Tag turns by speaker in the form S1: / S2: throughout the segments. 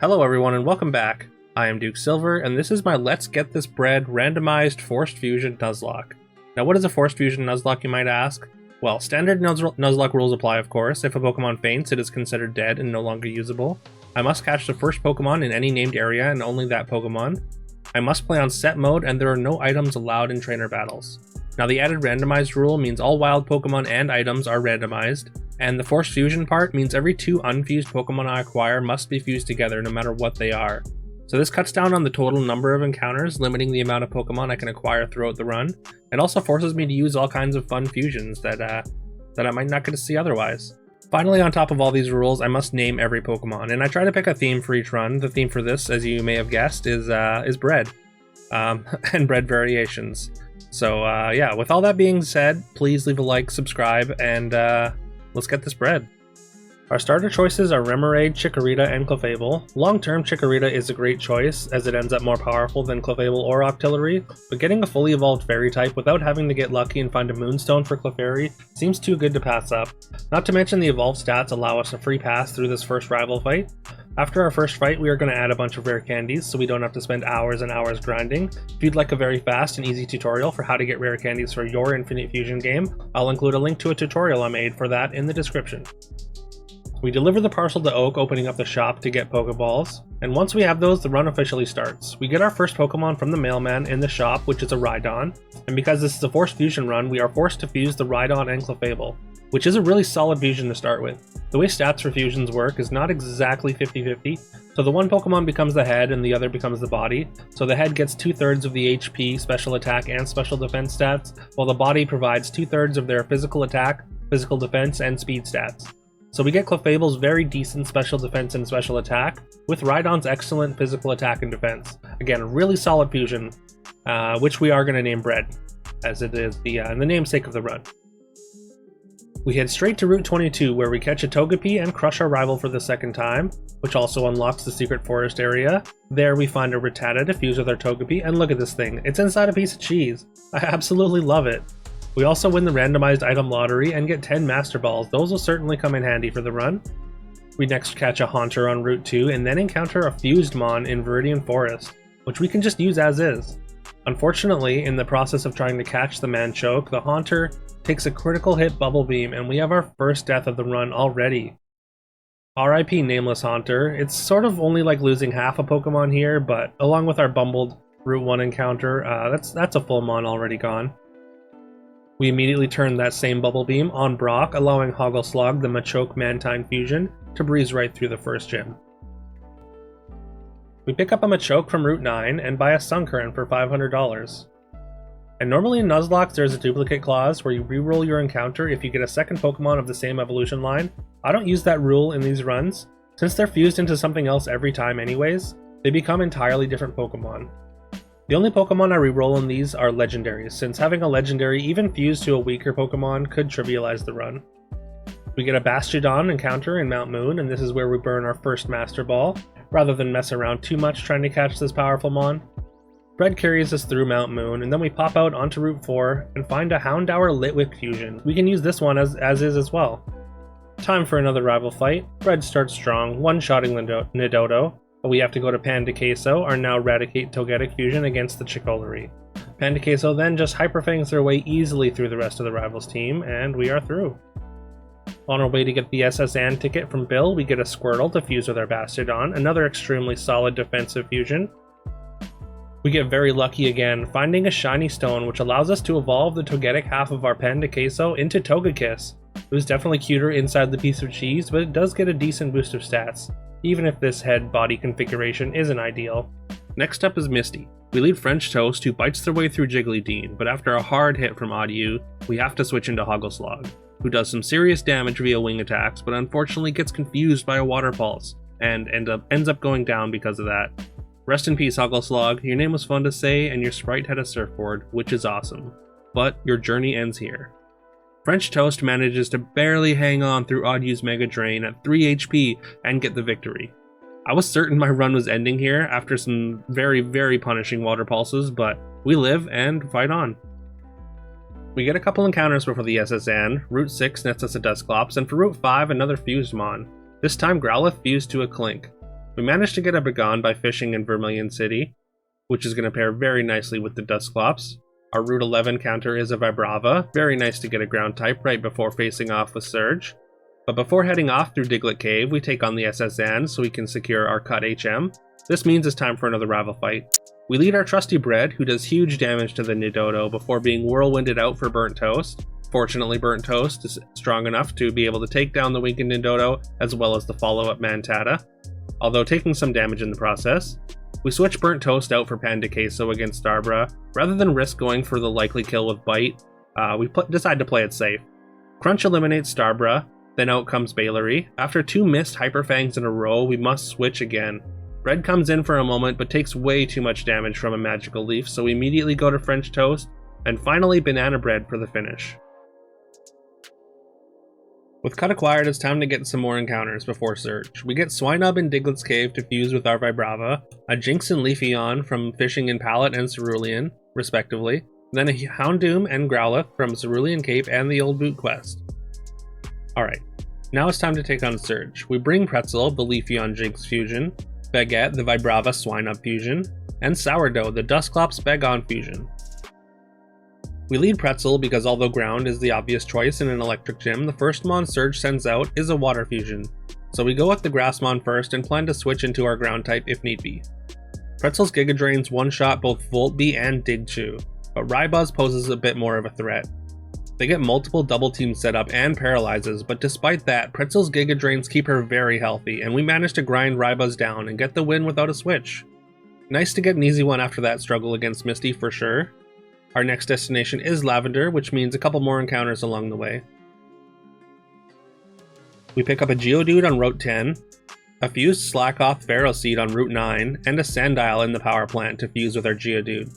S1: Hello everyone and welcome back. I am Duke Silver and this is my Let's Get This Bread randomized forced fusion Nuzlocke. Now what is a forced fusion Nuzlocke, you might ask? Well, standard Nuzlocke rules apply of course. If a Pokemon faints, it is considered dead and no longer usable. I must catch the first Pokemon in any named area and only that Pokemon. I must play on set mode and there are no items allowed in trainer battles. Now the added randomized rule means all wild Pokemon and items are randomized, and the forced fusion part means every 2 unfused Pokemon I acquire must be fused together no matter what they are. So this cuts down on the total number of encounters, limiting the amount of Pokemon I can acquire throughout the run. It also forces me to use all kinds of fun fusions that I might not get to see otherwise. Finally, on top of all these rules, I must name every Pokemon, and I try to pick a theme for each run. The theme for this, as you may have guessed, is bread, and bread variations. So yeah, with all that being said, please leave a like, subscribe, and let's get this bread. Our starter choices are Remoraid, Chikorita, and Clefable. Long-term, Chikorita is a great choice, as it ends up more powerful than Clefable or Octillery, but getting a fully evolved Fairy type without having to get lucky and find a Moonstone for Clefairy seems too good to pass up. Not to mention the evolved stats allow us a free pass through this first rival fight. After our first fight, we are going to add a bunch of rare candies so we don't have to spend hours and hours grinding. If you'd like a very fast and easy tutorial for how to get rare candies for your Infinite Fusion game, I'll include a link to a tutorial I made for that in the description. We deliver the parcel to Oak, opening up the shop to get Pokeballs, and once we have those, the run officially starts. We get our first Pokemon from the mailman in the shop, which is a Rhydon, and because this is a forced fusion run, we are forced to fuse the Rhydon and Clefable, which is a really solid fusion to start with. The way stats for fusions work is not exactly 50-50, so the one Pokemon becomes the head and the other becomes the body, so the head gets 2/3 of the HP, special attack, and special defense stats, while the body provides 2/3 of their physical attack, physical defense, and speed stats. So we get Clefable's very decent special defense and special attack, with Rhydon's excellent physical attack and defense. Again, a really solid fusion, which we are going to name Bread, as it is the namesake of the run. We head straight to Route 22, where we catch a Togepi and crush our rival for the second time, which also unlocks the secret forest area. There we find a Rattata to fuse with our Togepi, and look at this thing, it's inside a piece of cheese. I absolutely love it. We also win the randomized item lottery and get 10 Master Balls. Those will certainly come in handy for the run. We next catch a Haunter on Route 2 and then encounter a fused Mon in Viridian Forest, which we can just use as is. Unfortunately, in the process of trying to catch the Manchoke, the Haunter takes a critical hit Bubble Beam and we have our first death of the run already. RIP Nameless Haunter. It's sort of only like losing half a Pokemon here, but along with our bumbled Route 1 encounter, that's a full Mon already gone. We immediately turn that same Bubble Beam on Brock, allowing Hoggleslog, the Machoke Mantine fusion, to breeze right through the first gym. We pick up a Machoke from Route 9 and buy a Sunkern for $500. And normally in Nuzlocke there's a duplicate clause where you reroll your encounter if you get a second Pokemon of the same evolution line. I don't use that rule in these runs. Since they're fused into something else every time anyways, they become entirely different Pokemon. The only Pokemon I reroll in these are legendaries, since having a legendary even fused to a weaker Pokemon could trivialize the run. We get a Bastiodon encounter in Mount Moon, and this is where we burn our first Master Ball, rather than mess around too much trying to catch this powerful Mon. Bread carries us through Mount Moon, and then we pop out onto Route 4 and find a Houndour Litwick fusion. We can use this one as is as well. Time for another rival fight. Bread starts strong, one-shotting Nidodo, but we have to go to Pandaqueso, our now Raticate Togetic fusion against the Chikolari. Pandaqueso then just hyperfangs their way easily through the rest of the rivals team, and we are through. On our way to get the SSN ticket from Bill, we get a Squirtle to fuse with our Bastiodon, another extremely solid defensive fusion. We get very lucky again, finding a shiny stone which allows us to evolve the Togetic half of our Pandaqueso into Togekiss. It was definitely cuter inside the piece of cheese, but it does get a decent boost of stats, even if this head-body configuration isn't ideal. Next up is Misty. We lead French Toast, who bites their way through Jigglydean, but after a hard hit from Oddyu, we have to switch into Hoggleslog, who does some serious damage via wing attacks, but unfortunately gets confused by a Water Pulse, and ends up going down because of that. Rest in peace, Hoggleslog. Your name was fun to say, and your sprite had a surfboard, which is awesome. But your journey ends here. French Toast manages to barely hang on through Oddyu's Mega Drain at 3 HP and get the victory. I was certain my run was ending here after some very, very punishing Water Pulses, but we live and fight on. We get a couple encounters before the SSN. Route 6 nets us a Dusclops, and for Route 5 another Fused Mon. This time Growlithe fused to a Clink. We managed to get a Begone by fishing in Vermilion City, which is going to pair very nicely with the Dusclops. Our Route 11 counter is a Vibrava, very nice to get a ground type right before facing off with Surge. But before heading off through Diglett Cave, we take on the SS Zan so we can secure our cut HM. This means it's time for another rival fight. We lead our trusty Bread, who does huge damage to the Nidodo before being whirlwinded out for Burnt Toast. Fortunately, Burnt Toast is strong enough to be able to take down the weakened Nidodo as well as the follow-up Mantata, although taking some damage in the process. We switch Burnt Toast out for Panda Queso against Starbra. Rather than risk going for the likely kill with Bite, we decide to play it safe. Crunch eliminates Starbra, then out comes Bailery. After 2 missed Hyper Fangs in a row, we must switch again. Bread comes in for a moment but takes way too much damage from a Magical Leaf, so we immediately go to French Toast, and finally Banana Bread for the finish. With Cut acquired, it's time to get some more encounters before Surge. We get Swinub in Diglett's Cave to fuse with our Vibrava, a Jinx and Leafeon from fishing in Pallet and Cerulean, respectively, then a Houndoom and Growlithe from Cerulean Cape and the Old Boot Quest. Alright, now it's time to take on Surge. We bring Pretzel, the Leafeon Jinx fusion, Baguette, the Vibrava Swinub fusion, and Sourdough, the Dusclops Bagon fusion. We lead Pretzel because although Ground is the obvious choice in an electric gym, the first Mon Surge sends out is a Water fusion. So we go with the Grassmon first and plan to switch into our Ground type if need be. Pretzel's Giga Drains one-shot both Voltbee and Dig Chew, but Rybuzz poses a bit more of a threat. They get multiple double teams set up and paralyzes, but despite that, Pretzel's Giga Drains keep her very healthy, and we manage to grind Rybuzz down and get the win without a switch. Nice to get an easy one after that struggle against Misty for sure. Our next destination is Lavender, which means a couple more encounters along the way. We pick up a Geodude on Route 10, a fused Slackoth Ferroseed on Route 9, and a Sandile in the power plant to fuse with our Geodude.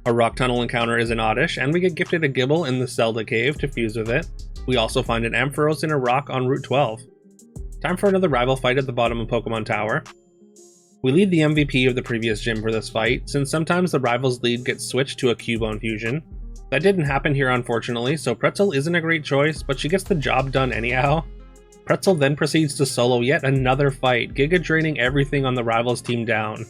S1: Our Rock Tunnel encounter is an Oddish, and we get gifted a Gibble in the Zelda Cave to fuse with it. We also find an Ampharos in a rock on Route 12. Time for another rival fight at the bottom of Pokemon Tower. We lead the MVP of the previous gym for this fight, since sometimes the rival's lead gets switched to a Cubone fusion. That didn't happen here unfortunately, so Pretzel isn't a great choice, but she gets the job done anyhow. Pretzel then proceeds to solo yet another fight, Giga draining everything on the rival's team down.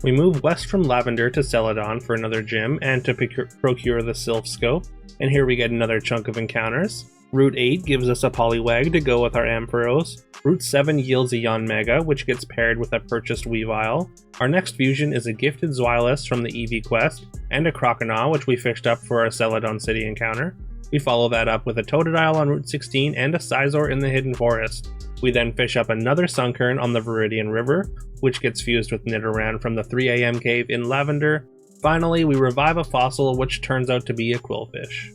S1: We move west from Lavender to Celadon for another gym and to procure the Sylph Scope, and here we get another chunk of encounters. Route 8 gives us a Poliwag to go with our Ampharos. Route 7 yields a Yanmega, which gets paired with a purchased Weavile. Our next fusion is a gifted Zweilous from the Eevee quest, and a Croconaw, which we fished up for our Celadon City encounter. We follow that up with a Totodile on Route 16 and a Scizor in the Hidden Forest. We then fish up another Sunkern on the Viridian River, which gets fused with Nidoran from the 3 AM cave in Lavender. Finally, we revive a fossil, which turns out to be a Quillfish.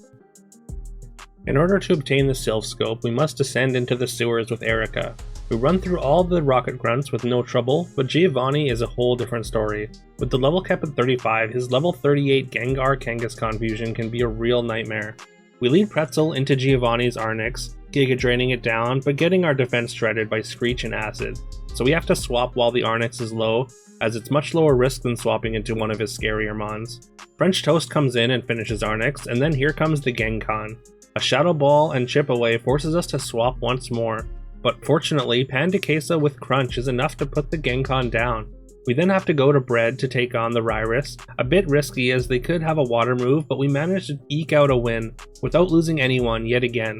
S1: In order to obtain the Sylph Scope, we must descend into the sewers with Erica. We run through all the Rocket Grunts with no trouble, but Giovanni is a whole different story. With the level cap at 35, his level 38 Gengar Kangaskhan fusion can be a real nightmare. We lead Pretzel into Giovanni's Arnix, Giga draining it down, but getting our defense shredded by Screech and Acid, so we have to swap while the Arnix is low, as it's much lower risk than swapping into one of his scarier Mons. French Toast comes in and finishes Arnix, and then here comes the Genkan. A Shadow Ball and Chip Away forces us to swap once more, but fortunately Panda Queso with Crunch is enough to put the Genkan down. We then have to go to Bread to take on the Ryrus, a bit risky as they could have a water move, but we managed to eke out a win without losing anyone yet again.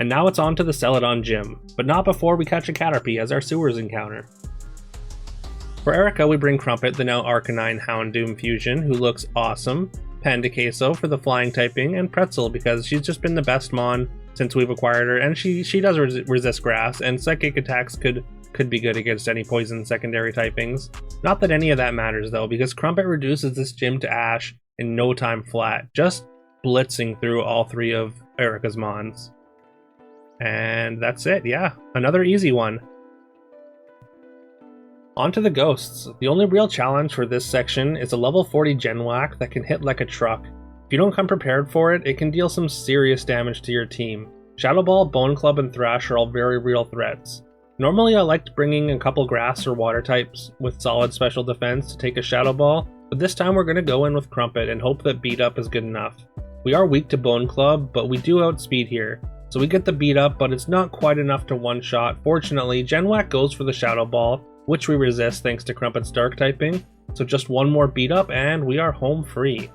S1: And now it's on to the Celadon Gym, but not before we catch a Caterpie as our sewers encounter. For Erica, we bring Crumpet, the now Arcanine Houndoom fusion, who looks awesome, Panda Queso for the flying typing, and Pretzel because she's just been the best Mon since we've acquired her, and she does resist grass, and psychic attacks could be good against any poison secondary typings. Not that any of that matters though, because Crumpet reduces this gym to ash in no time flat, just blitzing through all 3 of Erica's Mons. And that's it, yeah, another easy one. On to the Ghosts. The only real challenge for this section is a level 40 Genwhack that can hit like a truck. If you don't come prepared for it, it can deal some serious damage to your team. Shadow Ball, Bone Club, and Thrash are all very real threats. Normally I liked bringing a couple grass or water types with solid special defense to take a Shadow Ball, but this time we're going to go in with Crumpet and hope that Beat Up is good enough. We are weak to Bone Club, but we do outspeed here. So we get the beat up, but it's not quite enough to one-shot. Fortunately, Genwhack goes for the Shadow Ball, which we resist thanks to Crumpet's Dark typing. So just one more beat up and we are home free.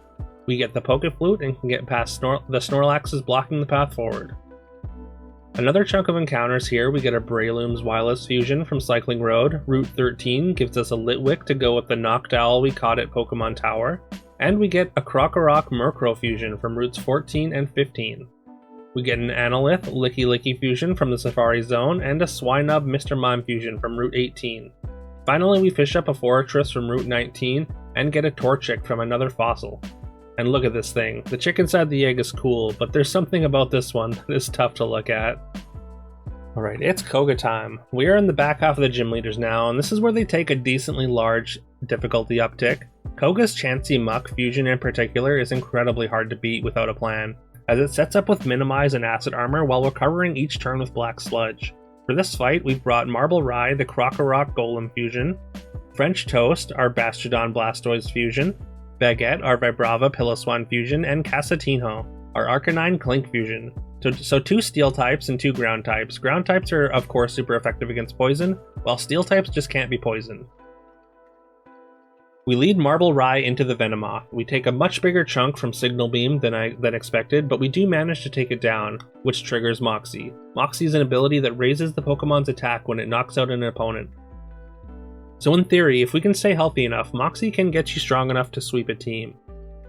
S1: We get the Poke Flute and can get past the Snorlaxes blocking the path forward. Another chunk of encounters here. We get a Breloom's Wireless Fusion from Cycling Road. Route 13 gives us a Litwick to go with the Noctowl we caught at Pokemon Tower. And we get a Krokorok Murkrow Fusion from routes 14 and 15. We get an Analyth Licky Licky Fusion from the Safari Zone, and a Swinub Mr. Mime Fusion from Route 18. Finally, we fish up a Forretress from Route 19, and get a Torchic from another fossil. And look at this thing. The chick inside the egg is cool, but there's something about this one that is tough to look at. Alright, it's Koga time. We are in the back half of the gym leaders now, and this is where they take a decently large difficulty uptick. Koga's Chansey Muck Fusion in particular is incredibly hard to beat without a plan, as it sets up with Minimize and Acid Armor while recovering each turn with Black Sludge. For this fight, we've brought Marble Rye, the Krokorok Golem Fusion, French Toast, our Bastiodon Blastoise Fusion, Baguette, our Vibrava Piloswine Fusion, and Casatino, our Arcanine Clink Fusion. So 2 Steel types and 2 Ground types. Ground types are of course super effective against poison, while Steel types just can't be poisoned. We lead Marble Rye into the Venomoth. We take a much bigger chunk from Signal Beam than expected, but we do manage to take it down, which triggers Moxie. Moxie is an ability that raises the Pokemon's attack when it knocks out an opponent. So in theory, if we can stay healthy enough, Moxie can get you strong enough to sweep a team.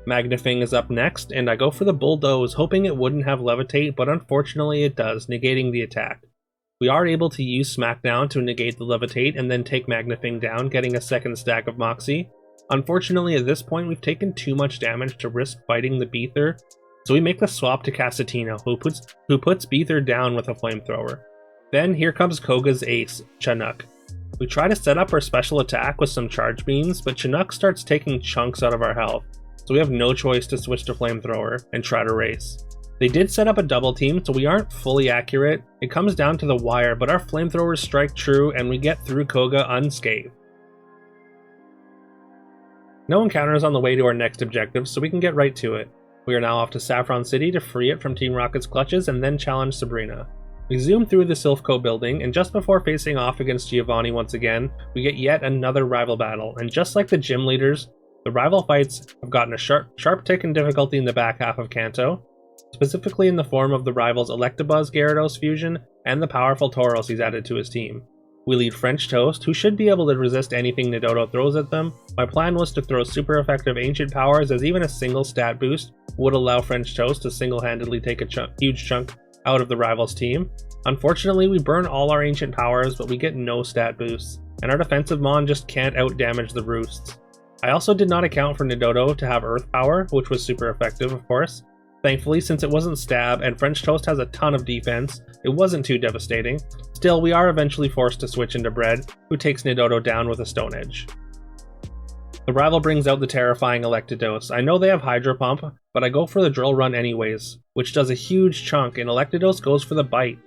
S1: Magnifying is up next, and I go for the Bulldoze, hoping it wouldn't have Levitate, but unfortunately it does, negating the attack. We are able to use Smackdown to negate the Levitate and then take Magnifying down, getting a second stack of Moxie. Unfortunately, at this point, we've taken too much damage to risk fighting the Beether, so we make the swap to Casatino, who puts Beether down with a Flamethrower. Then here comes Koga's ace, Chinook. We try to set up our special attack with some Charge Beams, but Chinook starts taking chunks out of our health, so we have no choice to switch to Flamethrower and try to race. They did set up a double team, so we aren't fully accurate. It comes down to the wire, but our Flamethrowers strike true and we get through Koga unscathed. No encounters on the way to our next objective, so we can get right to it. We are now off to Saffron City to free it from Team Rocket's clutches and then challenge Sabrina. We zoom through the Silphco building, and just before facing off against Giovanni once again, we get yet another rival battle, and just like the gym leaders, the rival fights have gotten a sharp tick in difficulty in the back half of Kanto, specifically in the form of the rival's Electabuzz Gyarados fusion and the powerful Tauros he's added to his team. We lead French Toast, who should be able to resist anything Nidodo throws at them. My plan was to throw super effective Ancient Powers, as even a single stat boost would allow French Toast to single-handedly take a huge chunk out of the rival's team. Unfortunately, we burn all our Ancient Powers, but we get no stat boosts, and our defensive Mon just can't out-damage the Roosts. I also did not account for Nidodo to have Earth Power, which was super effective, of course. Thankfully, since it wasn't Stab and French Toast has a ton of defense, it wasn't too devastating. Still, we are eventually forced to switch into Bread, who takes Nidodo down with a Stone Edge. The rival brings out the terrifying Electados. I know they have Hydro Pump, but I go for the Drill Run anyways, which does a huge chunk, and Electados goes for the Bite.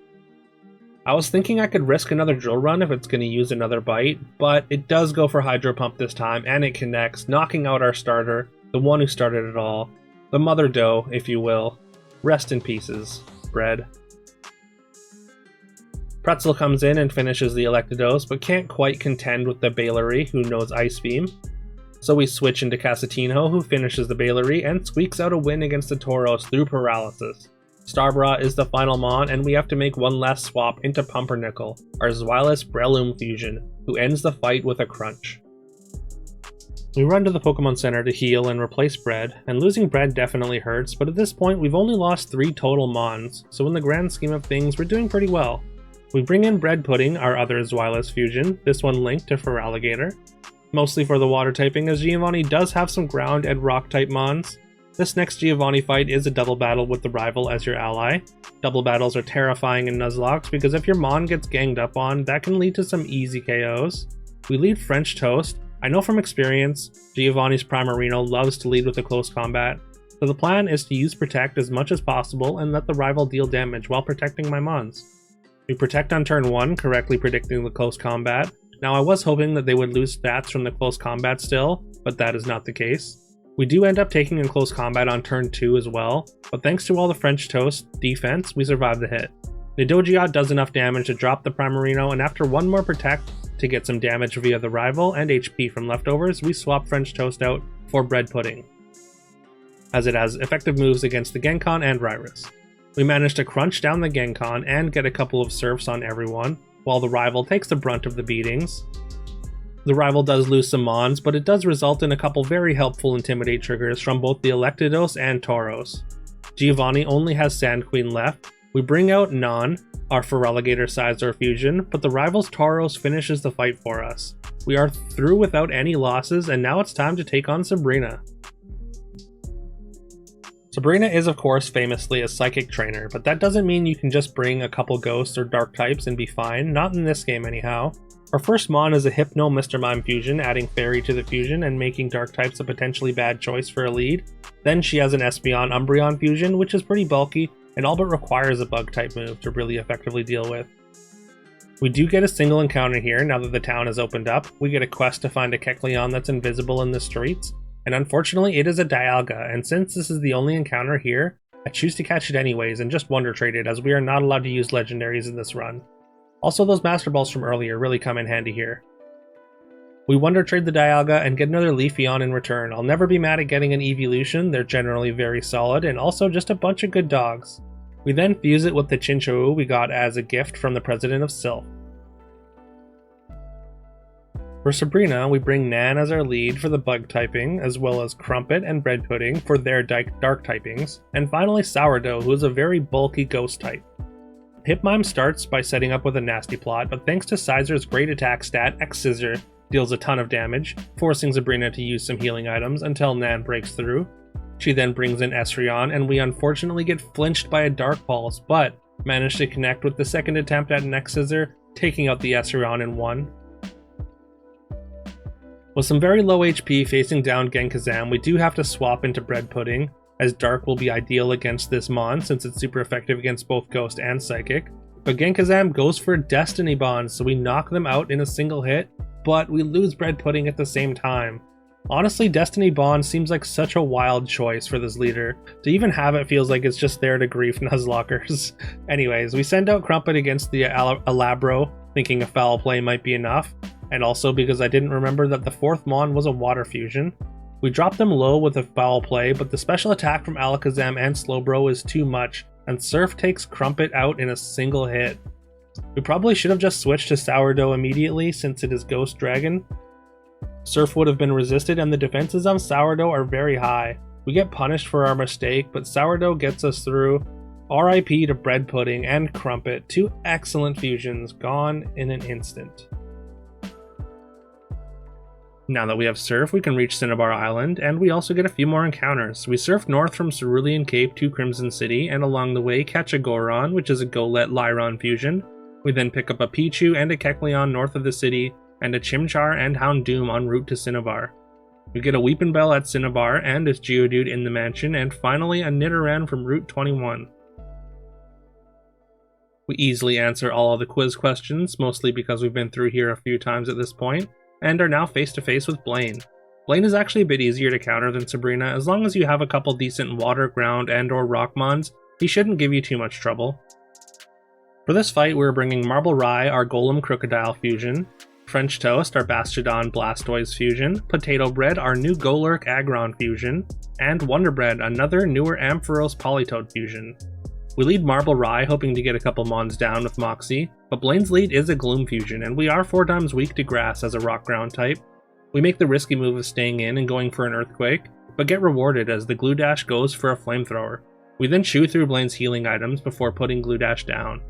S1: I was thinking I could risk another Drill Run if it's going to use another Bite, but it does go for Hydro Pump this time, and it connects, knocking out our starter, the one who started it all. The Mother Doe, if you will. Rest in pieces, Bread. Pretzel comes in and finishes the Electados, but can't quite contend with the Bailery, who knows Ice Beam. So we switch into Casatino, who finishes the Bailery and squeaks out a win against the Tauros through Paralysis. Starbra is the final Mon, and we have to make one last swap into Pumpernickel, our Zweilous Breloom fusion, who ends the fight with a crunch. We run to the Pokemon Center to heal and replace Bread, and losing Bread definitely hurts, but at this point we've only lost 3 total Mons, so in the grand scheme of things we're doing pretty well. We bring in Bread Pudding, our other Zweilous fusion, this one linked to Feraligatr, mostly for the water typing, as Giovanni does have some ground and rock type Mons. This next Giovanni fight is a double battle with the rival as your ally. Double battles are terrifying in Nuzlocke because if your Mon gets ganged up on, that can lead to some easy KOs. We lead French Toast. I know from experience, Giovanni's Primarino loves to lead with a close combat, so the plan is to use Protect as much as possible and let the rival deal damage while protecting my Mons. We Protect on turn 1, correctly predicting the close combat. Now I was hoping that they would lose stats from the close combat still, but that is not the case. We do end up taking in close combat on turn 2 as well, but thanks to all the French Toast defense, we survive the hit. Nidogeot does enough damage to drop the Primarino, and after one more Protect to get some damage via the rival and HP from leftovers, we swap French Toast out for Bread Pudding, as it has effective moves against the Genkan and Ryrus. We manage to crunch down the Genkan and get a couple of surfs on everyone, while the rival takes the brunt of the beatings. The rival does lose some Mons, but it does result in a couple very helpful Intimidate triggers from both the Electados and Tauros. Giovanni only has Sand Queen left. We bring out Non, our Feraligatr Scizor fusion, but the rival's Tauros finishes the fight for us. We are through without any losses, and now it's time to take on Sabrina. Sabrina is of course famously a Psychic trainer, but that doesn't mean you can just bring a couple Ghosts or Dark types and be fine, not in this game anyhow. Our first Mon is a Hypno Mr. Mime fusion, adding Fairy to the fusion and making Dark types a potentially bad choice for a lead. Then she has an Espeon Umbreon fusion, which is pretty bulky and all but requires a Bug type move to really effectively deal with. We do get a single encounter here now that the town has opened up. We get a quest to find a Kecleon that's invisible in the streets, and unfortunately it is a Dialga, and since this is the only encounter here, I choose to catch it anyways and just Wonder Trade it, as we are not allowed to use legendaries in this run. Also, those Master Balls from earlier really come in handy here. We Wonder Trade the Dialga and get another Leafeon in return. I'll never be mad at getting an Evolution, they're generally very solid, and also just a bunch of good dogs. We then fuse it with the Chinchou we got as a gift from the President of Sylph. For Sabrina, we bring Nan as our lead for the Bug typing, as well as Crumpet and Bread Pudding for their Dark typings, and finally Sourdough, who is a very bulky Ghost type. Hipmime starts by setting up with a Nasty Plot, but thanks to Scizor's great attack stat, X-Scissor deals a ton of damage, forcing Sabrina to use some healing items until Nan breaks through. She then brings in Esrion, and we unfortunately get flinched by a Dark Pulse, but manage to connect with the second attempt at an X-Scissor, taking out the Esrion in one. With some very low HP facing down Genkazam, we do have to swap into Bread Pudding, as Dark will be ideal against this Mon since it's super effective against both Ghost and Psychic. But Genkazam goes for Destiny Bond, so we knock them out in a single hit, but we lose Bread Pudding at the same time. Honestly, Destiny Bond seems like such a wild choice for this leader. To even have it feels like it's just there to grief Nuzlockers. Anyways, we send out Crumpet against the Alabro, thinking a foul play might be enough, and also because I didn't remember that the fourth Mon was a Water Fusion. We drop them low with a foul play, but the special attack from Alakazam and Slowbro is too much, and Surf takes Crumpet out in a single hit. We probably should have just switched to Sourdough immediately since it is Ghost Dragon. Surf would have been resisted and the defenses on Sourdough are very high. We get punished for our mistake, but Sourdough gets us through. RIP to Bread Pudding and Crumpet, two excellent fusions gone in an instant. Now that we have Surf, we can reach Cinnabar Island, and we also get a few more encounters. We surf north from Cerulean Cape to Crimson City, and along the way catch a Goron, which is a Golett-Lyron fusion. We then pick up a Pichu and a Kecleon north of the city, and a Chimchar and Houndoom en route to Cinnabar. We get a Weepinbell at Cinnabar and a Geodude in the mansion, and finally a Nidoran from Route 21. We easily answer all of the quiz questions, mostly because we've been through here a few times at this point, and are now face to face with Blaine. Blaine is actually a bit easier to counter than Sabrina. As long as you have a couple decent water, ground, and or rock mons, he shouldn't give you too much trouble. For this fight, we're bringing Marble Rye, our Golem Crocodile fusion, French Toast, our Bastiodon Blastoise fusion, Potato Bread, our new Golurk Aggron fusion, and Wonder Bread, another newer Ampharos Politoed fusion. We lead Marble Rye, hoping to get a couple mons down with Moxie, but Blaine's lead is a Gloom fusion, and we are 4 times weak to Grass as a rock ground type. We make the risky move of staying in and going for an Earthquake, but get rewarded as the Glue Dash goes for a Flamethrower. We then chew through Blaine's healing items before putting Glue Dash down.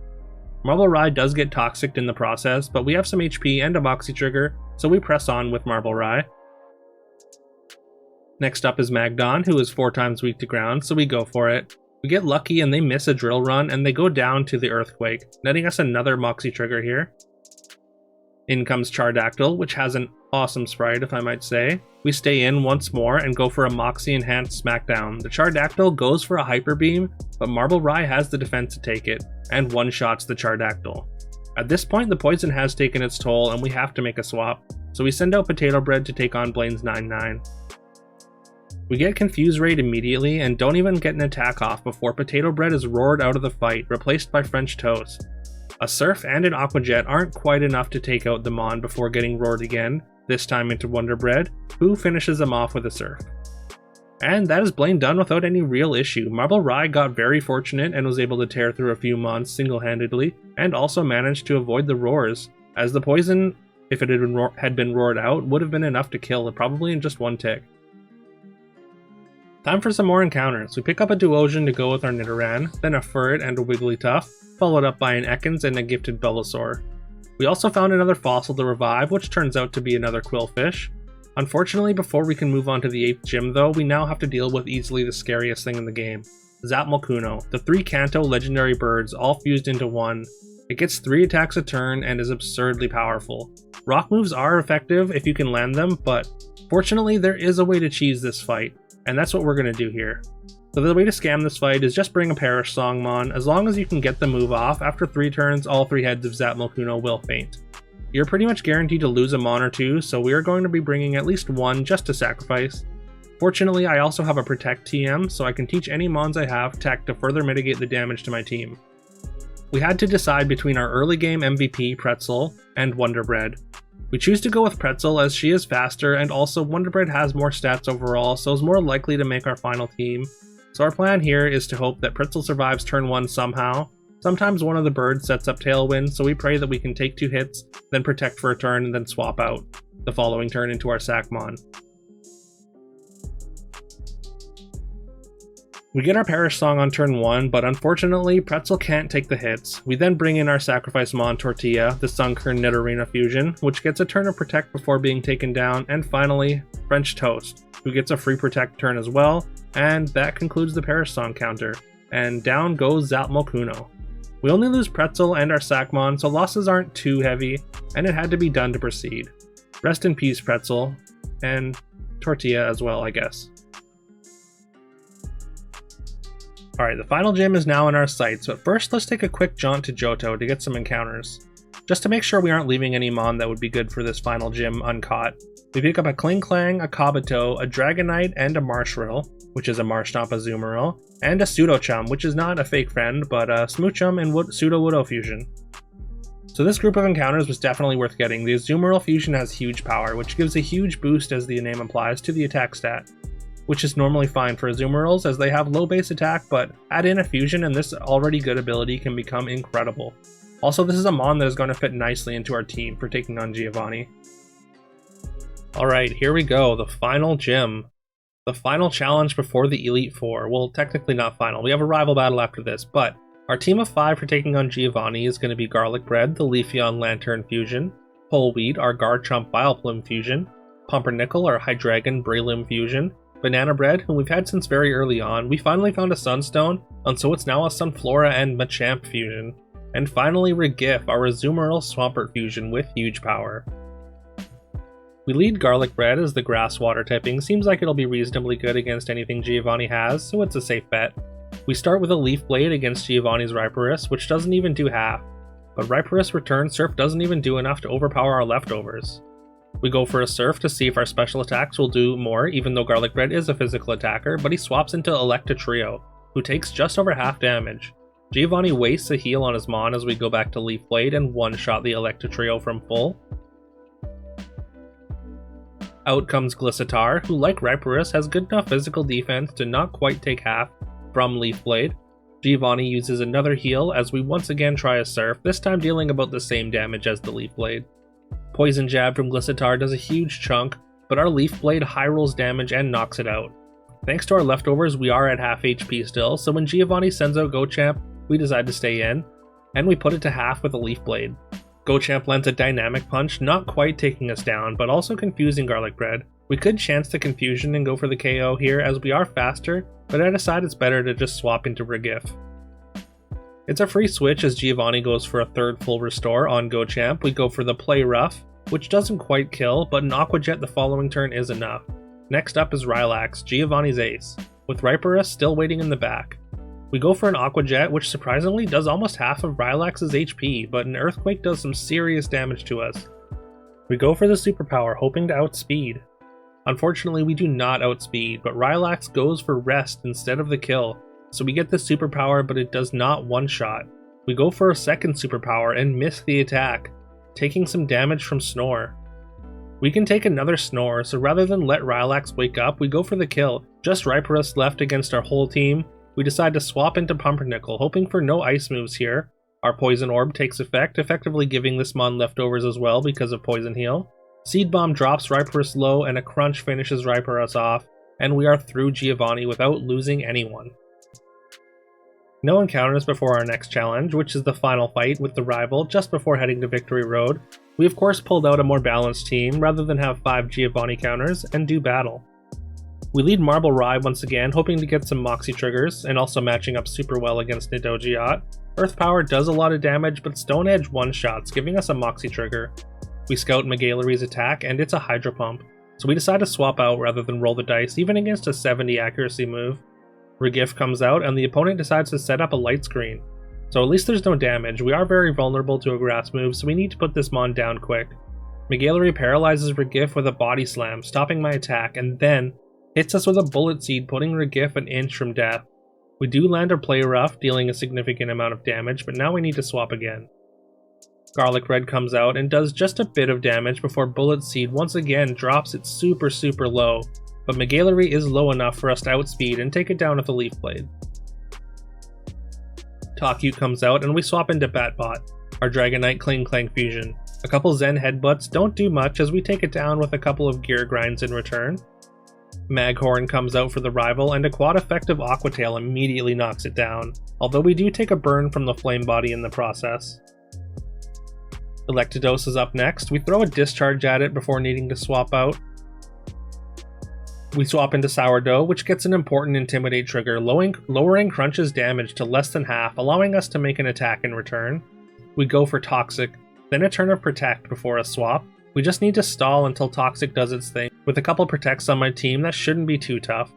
S1: Marble Rye does get toxic in the process, but we have some HP and a Moxie trigger, so we press on with Marble Rye. Next up is Magdon, who is 4 times weak to ground, so we go for it. We get lucky and they miss a Drill Run, and they go down to the Earthquake, netting us another Moxie trigger here. In comes Chardactyl, which has an awesome sprite, if I might say. We stay in once more and go for a Moxie enhanced Smackdown. The Chardactyl goes for a Hyper Beam, but Marble Rye has the defense to take it, and one-shots the Chardactyl. At this point, the poison has taken its toll, and we have to make a swap, so we send out Potato Bread to take on Blaine's 9-9. We get Confuse Raid immediately and don't even get an attack off before Potato Bread is roared out of the fight, replaced by French Toast. A Surf and an Aqua Jet aren't quite enough to take out the Mon before getting roared again, this time into Wonder Bread, who finishes them off with a Surf. And that is Blaine done without any real issue. Marble Rye got very fortunate and was able to tear through a few Mons single-handedly, and also managed to avoid the roars, as the poison, if it had been roared out, would have been enough to kill it, probably in just one tick. Time for some more encounters. We pick up a Duosian to go with our Nidoran, then a Furret and a Wigglytuff, followed up by an Ekans and a gifted Venusaur. We also found another fossil to revive, which turns out to be another Quillfish. Unfortunately, before we can move on to the 8th gym though, we now have to deal with easily the scariest thing in the game. Zap-mokuno, the 3 Kanto legendary birds all fused into one. It gets 3 attacks a turn and is absurdly powerful. Rock moves are effective if you can land them, but fortunately there is a way to cheese this fight, and that's what we're going to do here. So the way to scam this fight is just bring a Perish Song Mon. As long as you can get the move off, after 3 turns all 3 heads of Zap-mokuno will faint. You're pretty much guaranteed to lose a Mon or 2, so we are going to be bringing at least 1 just to sacrifice. Fortunately, I also have a Protect TM, so I can teach any Mons I have Tech to further mitigate the damage to my team. We had to decide between our early game MVP, Pretzel, and Wonder Bread. We choose to go with Pretzel as she is faster, and also Wonder Bread has more stats overall, so is more likely to make our final team. So our plan here is to hope that Pretzel survives turn 1 somehow. Sometimes one of the birds sets up Tailwind, so we pray that we can take 2 hits, then Protect for a turn, and then swap out the following turn into our Sackmon. We get our Perish Song on turn 1, but unfortunately Pretzel can't take the hits. We then bring in our Sacrifice Mon Tortilla, the Sunkern Nidorina fusion, which gets a turn of Protect before being taken down, and finally, French Toast, who gets a free Protect turn as well, and that concludes the Perish Song counter. And down goes Zap-mokuno. We only lose Pretzel and our Sackmon, so losses aren't too heavy, and it had to be done to proceed. Rest in peace, Pretzel, and Tortilla as well, I guess. Alright, the final gym is now in our sights, but first let's take a quick jaunt to Johto to get some encounters. Just to make sure we aren't leaving any Mon that would be good for this final gym uncaught, we pick up a Klinklang, a Kabuto, a Dragonite, and a Marshrill, which is a Marshtomp Azumarill, and a Pseudochum, which is not a fake friend, but a Smoochum and Pseudo-Woodle fusion. So this group of encounters was definitely worth getting. The Azumarill fusion has huge power, which gives a huge boost, as the name implies, to the attack stat, which is normally fine for Azumarills as they have low base attack, but add in a fusion and this already good ability can become incredible. Also, this is a Mon that is going to fit nicely into our team for taking on Giovanni. Alright, here we go, the final gym. The final challenge before the Elite Four. Well, technically not final, we have a rival battle after this, but our team of 5 for taking on Giovanni is going to be Garlic Bread, the Leafeon Lantern fusion, Poleweed, our Garchomp Vileplume fusion, Pumpernickel, our Hydreigon Breloom fusion, Banana Bread, whom we've had since very early on. We finally found a Sunstone, and so it's now a Sunflora and Machamp fusion. And finally Regif, our Azumarill Swampert fusion with huge power. We lead Garlic Bread as the Grass Water typing. Seems like it'll be reasonably good against anything Giovanni has, so it's a safe bet. We start with a Leaf Blade against Giovanni's Rhyperius, which doesn't even do half. But Rhyperius Return Surf doesn't even do enough to overpower our leftovers. We go for a Surf to see if our special attacks will do more, even though Garlic Bread is a physical attacker, but he swaps into Electatrio, who takes just over half damage. Giovanni wastes a heal on his Mon as we go back to Leaf Blade and one-shot the Electatrio from full. Out comes Glissatar, who like Rhyperius has good enough physical defense to not quite take half from Leaf Blade. Giovanni uses another heal as we once again try a Surf, this time dealing about the same damage as the Leaf Blade. Poison Jab from Glissatar does a huge chunk, but our Leaf Blade high rolls damage and knocks it out. Thanks to our leftovers, we are at half HP still, so when Giovanni sends out Gochamp, we decide to stay in, and we put it to half with a Leaf Blade. Gochamp lands a Dynamic Punch, not quite taking us down, but also confusing Garlic Bread. We could chance the confusion and go for the KO here as we are faster, but I decide it's better to just swap into Regif. It's a free switch as Giovanni goes for a third full restore on Gochamp. We go for the Play Rough, which doesn't quite kill, but an Aqua Jet the following turn is enough. Next up is Rylax, Giovanni's ace, with Rhyperius still waiting in the back. We go for an Aqua Jet, which surprisingly does almost half of Rylax's HP, but an Earthquake does some serious damage to us. We go for the Superpower, hoping to outspeed. Unfortunately, we do not outspeed, but Rylax goes for rest instead of the kill, so we get the superpower, but it does not one-shot. We go for a second superpower and miss the attack, taking some damage from Snore. We can take another Snore, so rather than let Rylax wake up, we go for the kill. Just Rhyperius left against our whole team. We decide to swap into Pumpernickel, hoping for no ice moves here. Our Poison Orb takes effect, effectively giving this mon leftovers as well because of Poison Heal. Seed Bomb drops Rhyperius low, and a Crunch finishes Rhyperius off, and we are through Giovanni without losing anyone. No encounters before our next challenge, which is the final fight with the rival just before heading to Victory Road. We of course pulled out a more balanced team rather than have 5 Giovanni counters and do battle. We lead Marble Rye once again, hoping to get some Moxie triggers, and also matching up super well against Nidogeot. Earth Power does a lot of damage, but Stone Edge one-shots, giving us a Moxie trigger. We scout Megalary's attack, and it's a Hydro Pump, so we decide to swap out rather than roll the dice, even against a 70 accuracy move. Regiff comes out, and the opponent decides to set up a Light Screen. So at least there's no damage. We are very vulnerable to a grass move, so we need to put this mon down quick. Megalary paralyzes Regiff with a Body Slam, stopping my attack, and then hits us with a Bullet Seed, putting Regiff an inch from death. We do land our Play Rough, dealing a significant amount of damage, but now we need to swap again. Garlic Red comes out and does just a bit of damage before Bullet Seed once again drops it super low, but Megalary is low enough for us to outspeed and take it down with a Leaf Blade. Talcute comes out and we swap into Batbot, our Dragonite Cling Clang fusion. A couple Zen Headbutts don't do much as we take it down with a couple of Gear Grinds in return. Maghorn comes out for the rival, and a quad effective Aqua Tail immediately knocks it down, although we do take a burn from the Flame Body in the process. Electados is up next. We throw a Discharge at it before needing to swap out. We swap into Sourdough, which gets an important Intimidate trigger, lowering Crunch's damage to less than half, allowing us to make an attack in return. We go for Toxic, then a turn of Protect before a swap. We just need to stall until Toxic does its thing. With a couple Protects on my team, that shouldn't be too tough.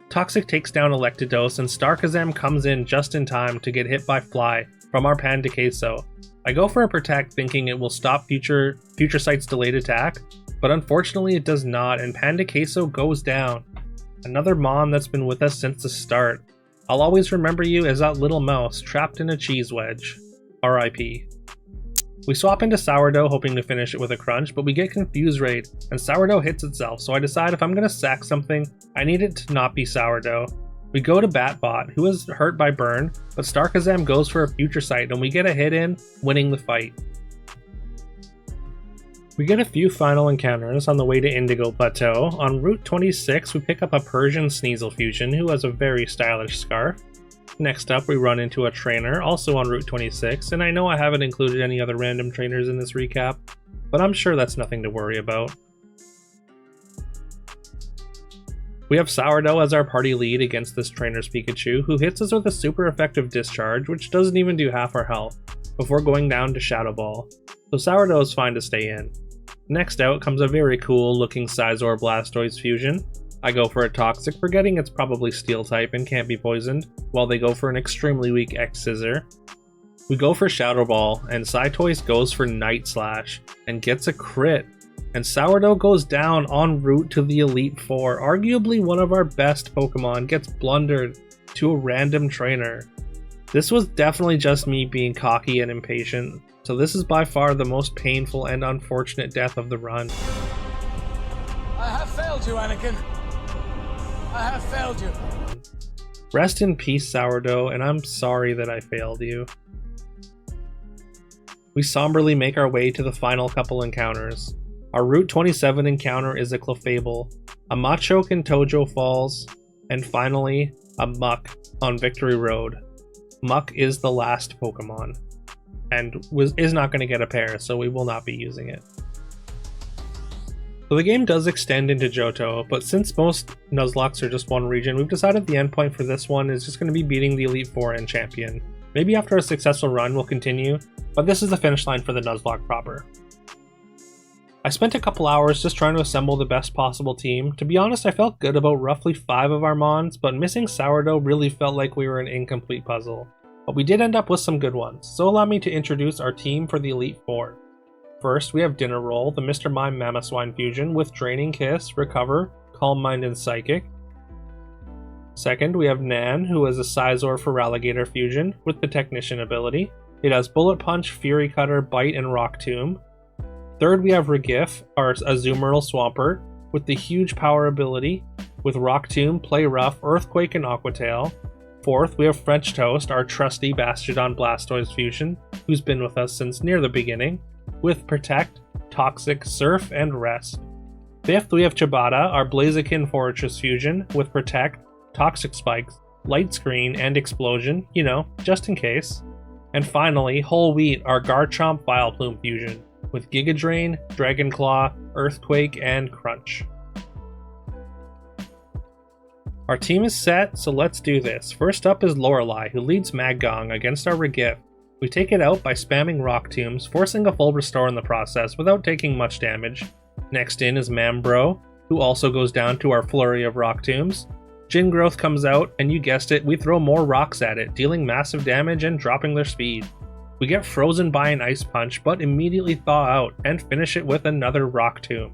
S1: Toxic takes down Electados, and Starkazam comes in just in time to get hit by Fly from our Pandaqueso. I go for a Protect thinking it will stop Future Sight's delayed attack, but unfortunately it does not, and Pandaqueso goes down. Another mon that's been with us since the start. I'll always remember you as that little mouse trapped in a cheese wedge. RIP. We swap into Sourdough hoping to finish it with a Crunch, but we get Confuse Raid, and Sourdough hits itself, so I decide if I'm going to sack something, I need it to not be Sourdough. We go to Batbot, who is hurt by Burn, but Starkazam goes for a Future Sight, and we get a hit in, winning the fight. We get a few final encounters on the way to Indigo Plateau. On Route 26, we pick up a Persian Sneasel fusion, who has a very stylish scarf. Next up, we run into a trainer, also on Route 26, and I know I haven't included any other random trainers in this recap, but I'm sure that's nothing to worry about. We have Sourdough as our party lead against this trainer's Pikachu, who hits us with a super effective Discharge, which doesn't even do half our health, before going down to Shadow Ball, so Sourdough is fine to stay in. Next out comes a very cool looking Scizor Blastoise fusion. I go for a Toxic, forgetting it's probably Steel type and can't be poisoned, while they go for an extremely weak X-Scissor. We go for Shadow Ball, and Cytoise goes for Night Slash, and gets a crit. And Sourdough goes down en route to the Elite Four. Arguably one of our best Pokemon gets blundered to a random trainer. This was definitely just me being cocky and impatient, so this is by far the most painful and unfortunate death of the run.
S2: I have failed you, Anakin. I have failed you.
S1: Rest in peace, Sourdough, and I'm sorry that I failed you. We somberly make our way to the final couple encounters. Our Route 27 encounter is a Clefable, a Machoke in Tojo Falls, and finally, a Muck on Victory Road. Muck is the last Pokemon, and is not going to get a pair, so we will not be using it. So the game does extend into Johto, but since most Nuzlocks are just one region, we've decided the endpoint for this one is just going to be beating the Elite Four and Champion. Maybe after a successful run we'll continue, but this is the finish line for the Nuzlocke proper. I spent a couple hours just trying to assemble the best possible team. To be honest, I felt good about roughly 5 of our mons, but missing Sourdough really felt like we were an incomplete puzzle. But we did end up with some good ones, so allow me to introduce our team for the Elite Four. First, we have Dinner Roll, the Mr. Mime Mamoswine fusion with Draining Kiss, Recover, Calm Mind, and Psychic. Second, we have Nan, who is a Sizor Feraligatr fusion with the Technician ability. It has Bullet Punch, Fury Cutter, Bite, and Rock Tomb. Third, we have Regif, our Azumarill Swampert, with the huge power ability, with Rock Tomb, Play Rough, Earthquake, and Aqua Tail. Fourth, we have French Toast, our trusty Bastiodon Blastoise fusion, who's been with us since near the beginning, with Protect, Toxic, Surf, and Rest. Fifth, we have Chibata, our Blaziken Fortress fusion, with Protect, Toxic Spikes, Light Screen, and Explosion, just in case. And finally, Whole Wheat, our Garchomp Vileplume fusion, with Giga Drain, Dragon Claw, Earthquake, and Crunch. Our team is set, so let's do this. First up is Lorelei, who leads Maggong against our Regif. We take it out by spamming Rock Tombs, forcing a full restore in the process without taking much damage. Next in is Mambro, who also goes down to our flurry of Rock Tombs. Jin Growth comes out, and you guessed it, we throw more rocks at it, dealing massive damage and dropping their speed. We get frozen by an Ice Punch, but immediately thaw out, and finish it with another Rock Tomb.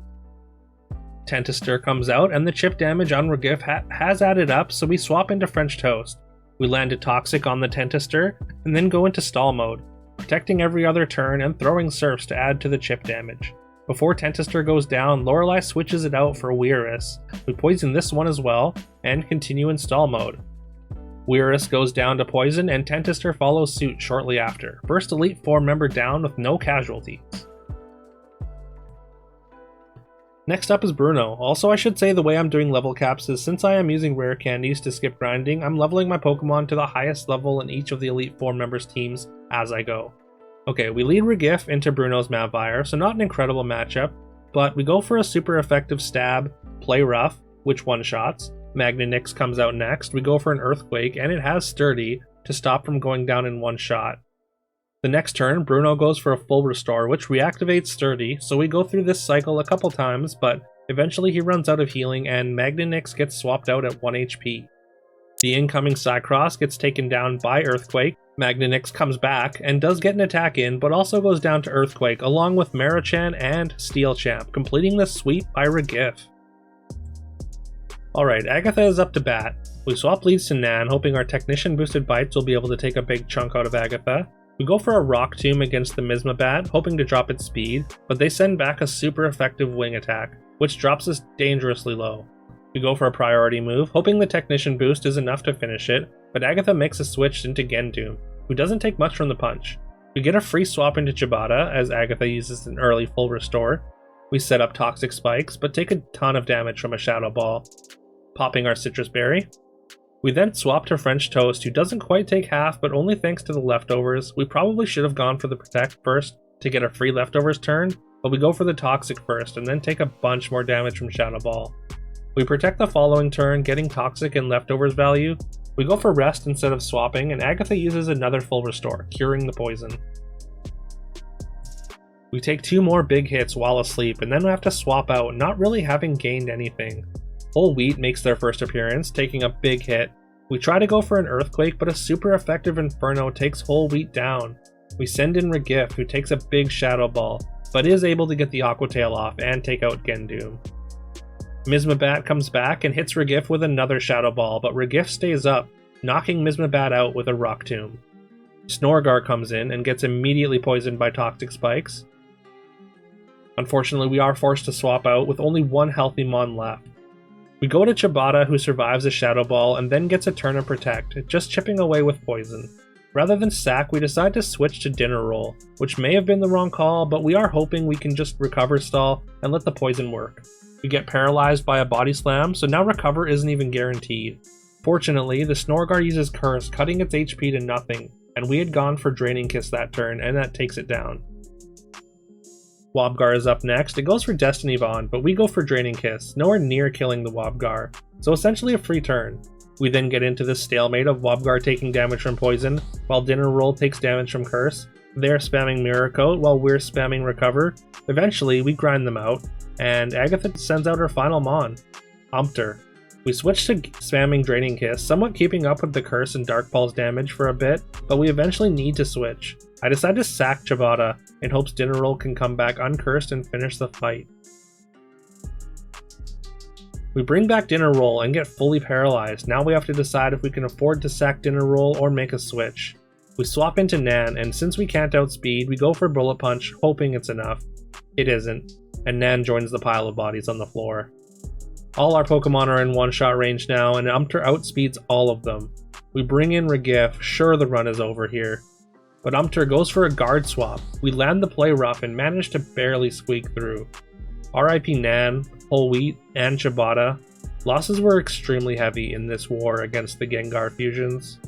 S1: Tentestor comes out, and the chip damage on Regif has added up, so we swap into French Toast. We land a Toxic on the Tentestor, and then go into Stall mode, protecting every other turn and throwing Surfs to add to the chip damage. Before Tentestor goes down, Lorelei switches it out for Weirus. We poison this one as well, and continue in Stall mode. Weirus goes down to poison, and Tentestor follows suit shortly after. First Elite Four member down with no casualties. Next up is Bruno. Also, I should say the way I'm doing level caps is since I am using rare candies to skip grinding, I'm leveling my Pokemon to the highest level in each of the Elite Four members' teams as I go. Okay, we lead Regif into Bruno's Mavire, so not an incredible matchup, but we go for a super effective Stab, Play Rough, which one-shots. Magnemix comes out next, we go for an Earthquake, and it has Sturdy to stop from going down in one shot. The next turn, Bruno goes for a full restore, which reactivates Sturdy, so we go through this cycle a couple times, but eventually he runs out of healing and Magnemix gets swapped out at 1 HP. The incoming Cycross gets taken down by Earthquake, Magnemix comes back and does get an attack in, but also goes down to Earthquake along with Marichan and Steel Champ, completing the sweep by Regif. Alright, Agatha is up to bat. We swap leads to Nan, hoping our Technician boosted bites will be able to take a big chunk out of Agatha. We go for a Rock Tomb against the Mismabat, hoping to drop its speed, but they send back a super effective wing attack, which drops us dangerously low. We go for a priority move, hoping the Technician boost is enough to finish it, but Agatha makes a switch into Gendoom, who doesn't take much from the punch. We get a free swap into Chibata, as Agatha uses an early full restore. We set up Toxic Spikes, but take a ton of damage from a Shadow Ball, popping our Citrus Berry. We then swap to French Toast, who doesn't quite take half, but only thanks to the leftovers. We probably should have gone for the Protect first to get a free leftovers turn, but we go for the Toxic first, and then take a bunch more damage from Shadow Ball. We protect the following turn, getting Toxic and leftovers value. We go for Rest instead of swapping, and Agatha uses another full restore, curing the poison. We take 2 more big hits while asleep, and then we have to swap out, not really having gained anything. Whole Wheat makes their first appearance, taking a big hit. We try to go for an Earthquake, but a super effective Inferno takes Whole Wheat down. We send in Regif, who takes a big Shadow Ball, but is able to get the Aqua Tail off and take out Gendoom. Mismabat comes back and hits Regif with another Shadow Ball, but Regif stays up, knocking Mismabat out with a Rock Tomb. Snorgar comes in and gets immediately poisoned by Toxic Spikes. Unfortunately, we are forced to swap out with only one healthy Mon left. We go to Chibata, who survives a Shadow Ball and then gets a turn of Protect, just chipping away with poison. Rather than sack, we decide to switch to Dinner Roll, which may have been the wrong call, but we are hoping we can just recover stall and let the poison work. We get paralyzed by a Body Slam, so now recover isn't even guaranteed. Fortunately, the Snorgar uses Curse, cutting its HP to nothing, and we had gone for Draining Kiss that turn, and that takes it down. Wobgar is up next. It goes for Destiny Bond, but we go for Draining Kiss, nowhere near killing the Wobgar, so essentially a free turn. We then get into this stalemate of Wobgar taking damage from poison, while Dinner Roll takes damage from Curse. They're spamming Mirror Coat while we're spamming Recover. Eventually, we grind them out, and Agatha sends out her final Mon, Umpter. We switched to spamming Draining Kiss, somewhat keeping up with the Curse and Dark Pulse damage for a bit, but we eventually need to switch. I decide to sack Ciabatta in hopes Dinner Roll can come back uncursed and finish the fight. We bring back Dinner Roll and get fully paralyzed. Now we have to decide if we can afford to sack Dinner Roll or make a switch. We swap into Nan, and since we can't outspeed, we go for Bullet Punch, hoping it's enough. It isn't, and Nan joins the pile of bodies on the floor. All our Pokemon are in one-shot range now, and Umter outspeeds all of them. We bring in Regif, sure the run is over here. But Umter goes for a guard swap. We land the play rough and manage to barely squeak through. RIP Nan, Whole Wheat, and Ciabatta. Losses were extremely heavy in this war against the Gengar fusions.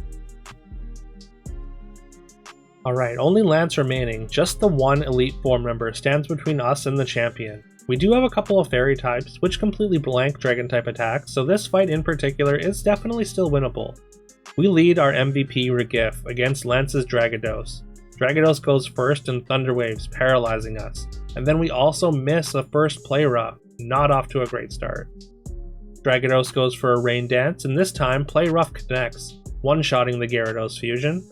S1: Alright, only Lance remaining. Just the one Elite Four member stands between us and the champion. We do have a couple of Fairy types, which completely blank Dragon type attacks, so this fight in particular is definitely still winnable. We lead our MVP Regif against Lance's Dragados. Dragados goes first and Thunder Waves, paralyzing us. And then we also miss a first play rough, not off to a great start. Dragados goes for a Rain Dance, and this time play rough connects, one-shotting the Gyarados fusion.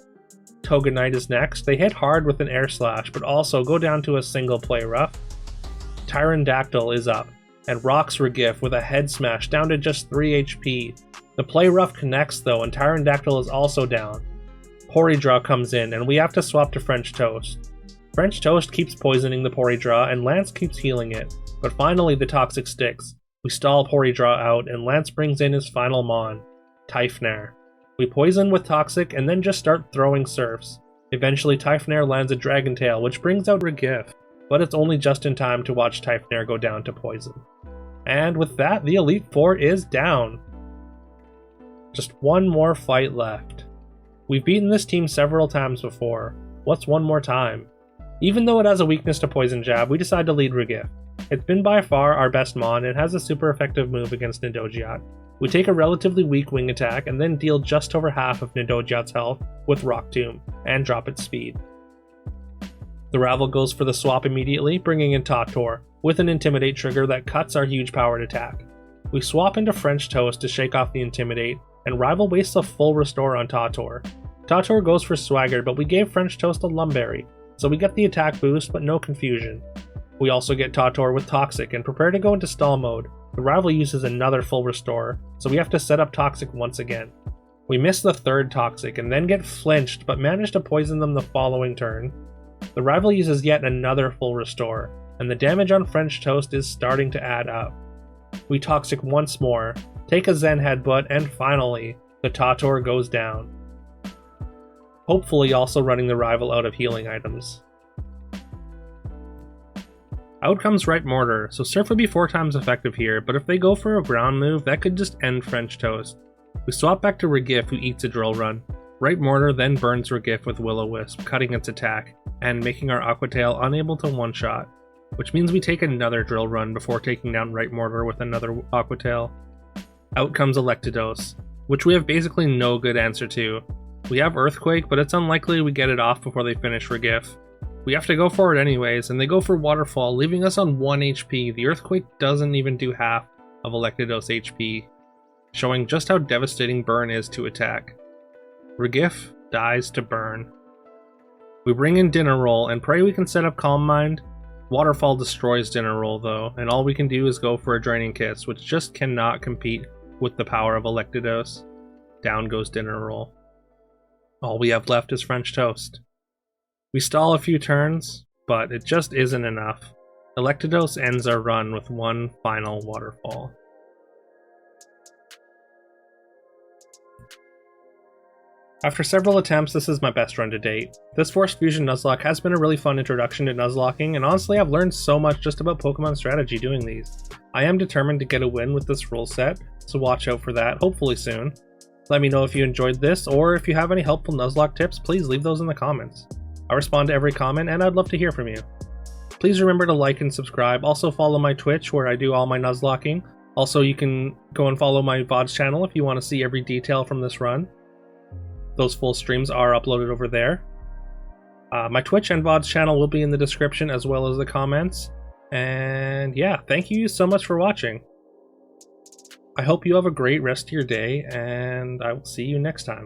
S1: Toganite is next. They hit hard with an Air Slash, but also go down to a single play rough. Tyrandactyl is up, and rocks Regif with a head smash down to just 3 HP. The play rough connects though, and Tyrandactyl is also down. Porydraw comes in, and we have to swap to French Toast. French Toast keeps poisoning the Porydraw, and Lance keeps healing it, but finally the Toxic sticks. We stall Porydraw out, and Lance brings in his final Mon, Typhnair. We poison with Toxic, and then just start throwing Surfs. Eventually Typhnair lands a Dragon Tail, which brings out Regif, but it's only just in time to watch Typhnair go down to poison. And with that, the Elite Four is down. Just one more fight left. We've beaten this team several times before. What's one more time? Even though it has a weakness to Poison Jab, we decide to lead Regif. It's been by far our best Mon and has a super effective move against Nidogeot. We take a relatively weak wing attack and then deal just over half of Nidogeot's health with Rock Tomb and drop its speed. The Ravel goes for the swap immediately, bringing in Tator, with an Intimidate trigger that cuts our huge powered attack. We swap into French Toast to shake off the Intimidate, and Rival wastes a full restore on Tator. Tator goes for Swagger, but we gave French Toast a Lumberry, so we get the attack boost but no confusion. We also get Tator with Toxic and prepare to go into stall mode. The Rival uses another full restore, so we have to set up Toxic once again. We miss the third Toxic and then get flinched but manage to poison them the following turn. The Rival uses yet another full restore, and the damage on French Toast is starting to add up. We Toxic once more, take a Zen Headbutt, and finally, the Tator goes down. Hopefully also running the Rival out of healing items. Out comes Right Mortar, so Surf would be 4 times effective here, but if they go for a ground move, that could just end French Toast. We swap back to Regif, who eats a Drill Run. Right Mortar then burns Regif with Will-O-Wisp, cutting its attack, and making our Aqua Tail unable to one-shot, which means we take another Drill Run before taking down Right Mortar with another Aqua Tail. Out comes Electados, which we have basically no good answer to. We have Earthquake, but it's unlikely we get it off before they finish Regif. We have to go for it anyways, and they go for Waterfall, leaving us on 1 HP. The Earthquake doesn't even do half of Electados' HP, showing just how devastating Burn is to attack. Regif dies to Burn. We bring in Dinner Roll and pray we can set up Calm Mind. Waterfall destroys Dinner Roll though, and all we can do is go for a Draining Kiss, which just cannot compete with the power of Electados. Down goes Dinner Roll. All we have left is French Toast. We stall a few turns, but it just isn't enough. Electados ends our run with one final Waterfall. After several attempts, this is my best run to date. This Force Fusion Nuzlocke has been a really fun introduction to Nuzlocking, and honestly I've learned so much just about Pokemon strategy doing these. I am determined to get a win with this rule set, so watch out for that, hopefully soon. Let me know if you enjoyed this, or if you have any helpful Nuzlocke tips, please leave those in the comments. I respond to every comment, and I'd love to hear from you. Please remember to like and subscribe. Also follow my Twitch, where I do all my Nuzlocking. Also, you can go and follow my VODs channel if you want to see every detail from this run. Those full streams are uploaded over there. My Twitch and VODs channel will be in the description as well as the comments. And yeah, thank you so much for watching. I hope you have a great rest of your day, and I will see you next time.